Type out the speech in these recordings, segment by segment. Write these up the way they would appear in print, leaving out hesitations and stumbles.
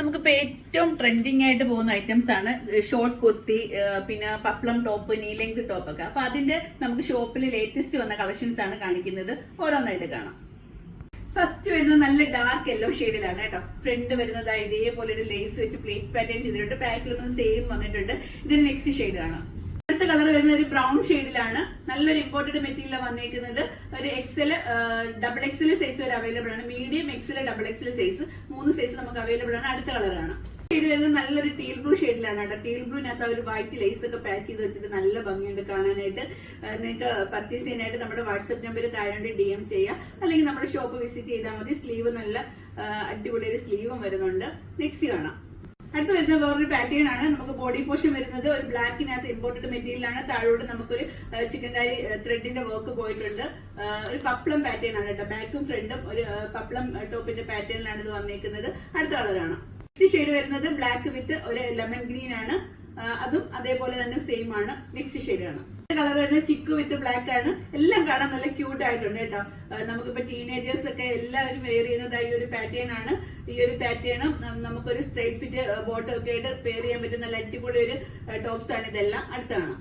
നമുക്കിപ്പോൾ ഏറ്റവും ട്രെൻഡിങ് ആയിട്ട് പോകുന്ന ഐറ്റംസ് ആണ് ഷോർട്ട് കുർത്തി, പിന്നെ പപ്ലം ടോപ്പ്, നീ ലെങ്ത് ടോപ്പ് ഒക്കെ. അപ്പൊ അതിന്റെ നമുക്ക് ഷോപ്പിൽ ലേറ്റസ്റ്റ് വന്ന കളക്ഷൻസ് ആണ് കാണിക്കുന്നത്. ഓരോന്നായിട്ട് കാണാം. ഫസ്റ്റ് വരുന്നത് നല്ല ഡാർക്ക് യെല്ലോ ഷെയ്ഡിലാണ് കേട്ടോ. ഫ്രണ്ട് വരുന്നത് ഇതേപോലെ ഒരു ലേസ് വെച്ച് പ്ലേറ്റ് പാറ്റേൺ ചെയ്തിട്ടുണ്ട്. ബാക്കിലൊന്നും സെയിം വന്നിട്ടുണ്ട്. ഇതിന് നെക്സ്റ്റ് ഷെയ്ഡ് ആണ്. അടുത്ത കളർ വരുന്നത് ഒരു ബ്രൗൺ ഷെയ്ഡിലാണ്. നല്ലൊരു ഇമ്പോർട്ടഡ് മെറ്റീരിയൽ വന്നിരിക്കുന്നത്. ഒരു എക്സൽ, ഡബിൾ എക്സൽ സൈസ് വരെ അവൈലബിൾ ആണ്. Medium, XL, double XL size 3 size നമുക്ക് അവൈലബിൾ ആണ്. അടുത്ത കളറാണ്. ഷെയ്ഡ് വരുന്നത് നല്ലൊരു ടീൽ ബ്ലൂ ഷെയ്ഡിലാണ് കേട്ടോ. ടീൽ ബ്ലൂവിനകത്ത് ഒരു വൈറ്റ് ലേസ് ഒക്കെ പാച്ച് ചെയ്ത് വെച്ചിട്ട് നല്ല ഭംഗിയുണ്ട് കാണാനായിട്ട്. നിങ്ങൾക്ക് പർച്ചേസ് ചെയ്യാനായിട്ട് നമ്മുടെ വാട്സ്ആപ്പ് നമ്പർ താഴെ DM ചെയ്യാം, അല്ലെങ്കിൽ നമ്മുടെ ഷോപ്പ് വിസിറ്റ് ചെയ്താൽ മതി. സ്ലീവ് നല്ല അടിപൊളി ഒരു സ്ലീവും വരുന്നുണ്ട്. നെക്സ്റ്റ് കാണാം. അടുത്ത് വരുന്നത് വേറൊരു പാറ്റേൺ ആണ്. നമുക്ക് ബോഡി പോർഷൻ വരുന്നത് ഒരു ബ്ലാക്കിനകത്ത് ഇമ്പോർട്ടഡ് മെറ്റീരിയൽ ആണ്. താഴോട്ട് നമുക്കൊരു ചിക്കൻകാരി ത്രെഡിന്റെ വർക്ക് പോയിട്ടുണ്ട്. ഒരു പപ്ലം പാറ്റേൺ ആണ് കേട്ടോ. ബാക്കും ഫ്രണ്ടും ഒരു പപ്ലം ടോപ്പിന്റെ പാറ്റേണിലാണ് ഇത് വന്നിരിക്കുന്നത്. അടുത്ത കളറാണ്. നെക്സ്റ്റ് ഷെയ്ഡ് വരുന്നത് ബ്ലാക്ക് വിത്ത് ഒരു ലെമൺ ഗ്രീൻ ആണ്. അതും അതേപോലെ തന്നെ സെയിം ആണ്. നെക്സ്റ്റ് ഷെയ്ഡ് ആണ്. കളർ വരുന്നത് ചിക്കു വിത്ത് ബ്ലാക്ക് ആണ്. എല്ലാം കാണാൻ നല്ല ക്യൂട്ട് ആയിട്ടുണ്ട് കേട്ടോ. നമുക്കിപ്പോ ടീനേജേഴ്സ് ഒക്കെ എല്ലാവരും വെയർ ചെയ്യുന്നതായി ഒരു പാറ്റേൺ ആണ്. ഈ ഒരു പാറ്റേണും നമുക്കൊരു സ്ട്രൈറ്റ് ഫിറ്റ് ബോട്ടം ഒക്കെ ആയിട്ട് പെയർ ചെയ്യാൻ പറ്റുന്ന നല്ല അടിപൊളി ഒരു ടോപ്സ് ആണ് ഇതെല്ലാം. അടുത്താണ്.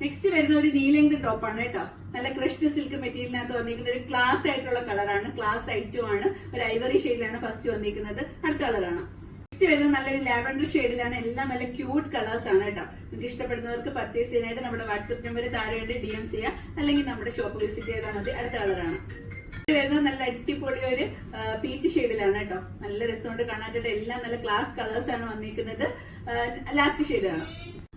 നെക്സ്റ്റ് വരുന്ന ഒരു നീ ലെങ്ത് ടോപ്പ് ആണ് കേട്ടോ. നല്ല ക്രഷ്ഡ് സിൽക്ക് മെറ്റീരിയലിനകത്ത് വന്നിരിക്കുന്ന ഒരു ക്ലാസ് ആയിട്ടുള്ള കളറാണ്. ക്ലാസ് ഐറ്റം ആണ്. ഒരു ഐവറി ഷെയ്ഡിലാണ് ഫസ്റ്റ് വന്നിരിക്കുന്നത്. അടുത്ത കളറാണ്. നെക്സ്റ്റ് വരുന്നത് നല്ലൊരു ലാവൻഡർ ഷെയ്ഡിലാണ്. എല്ലാം നല്ല ക്യൂട്ട് കളേഴ്സ് ആണ് കേട്ടോ. നിങ്ങൾക്ക് ഇഷ്ടപ്പെടുന്നവർക്ക് പർച്ചേസ് ചെയ്യാനായിട്ട് നമ്മുടെ വാട്സ്ആപ്പ് നമ്പർ താഴെ DM ചെയ്യാം, അല്ലെങ്കിൽ നമ്മുടെ ഷോപ്പ് വിസിറ്റ് ചെയ്താൽ മതി. അടുത്ത കളറാണ്. ഇത് വരുന്നത് നല്ല അടിപൊളി ഒരു പീച്ച് ഷെയ്ഡിലാണ് കേട്ടോ. നല്ല രസമുണ്ട് കാണാനായിട്ട്. എല്ലാം നല്ല ക്ലാസ് കളേഴ്സ് ആണ് വന്നിരിക്കുന്നത്. ലാസ്റ്റ് ഷെയ്ഡാണ്.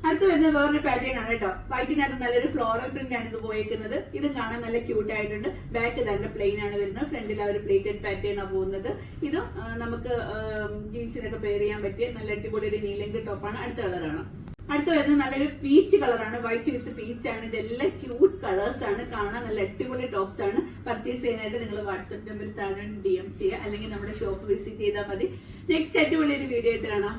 അടുത്ത് വരുന്നത് വേറൊരു പാറ്റേൺ ആണ് കേട്ടോ. വൈറ്റിനകത്ത് നല്ലൊരു ഫ്ലോറൽ പ്രിന്റ് ആണ് ഇത് പോയിരിക്കുന്നത്. ഇതും കാണാൻ നല്ല ക്യൂട്ട് ആയിട്ടുണ്ട്. ബാക്ക് തന്നെ പ്ലെയിൻ ആണ് വരുന്നത്. ഫ്രണ്ടിൽ ആ ഒരു പ്ലേറ്റഡ് പാറ്റേൺ ആണ് പോകുന്നത്. ഇതും നമുക്ക് ജീൻസിനൊക്കെ പെയർ ചെയ്യാൻ പറ്റിയ നല്ല അടിപൊളി ഒരു നീ ലെങ്ത് ടോപ്പാണ്. അടുത്ത കളറാണ്. അടുത്ത് വരുന്നത് നല്ലൊരു പീച്ച് കളറാണ്. വൈറ്റ് വിത്ത് പീച്ച് ആണ്. ഇതെല്ലാം ക്യൂട്ട് കളേഴ്സ് ആണ്. കാണാൻ നല്ല അടിപൊളി ടോപ്സ് ആണ്. പർച്ചേസ് ചെയ്യാനായിട്ട് നിങ്ങൾ വാട്സ്ആപ്പ് നമ്പർ താഴെ DM ചെയ്യുക, അല്ലെങ്കിൽ നമ്മുടെ ഷോപ്പ് വിസിറ്റ് ചെയ്താൽ മതി. നെക്സ്റ്റ് അടിപൊളി ഒരു വീഡിയോ ആയിട്ട് കാണാം.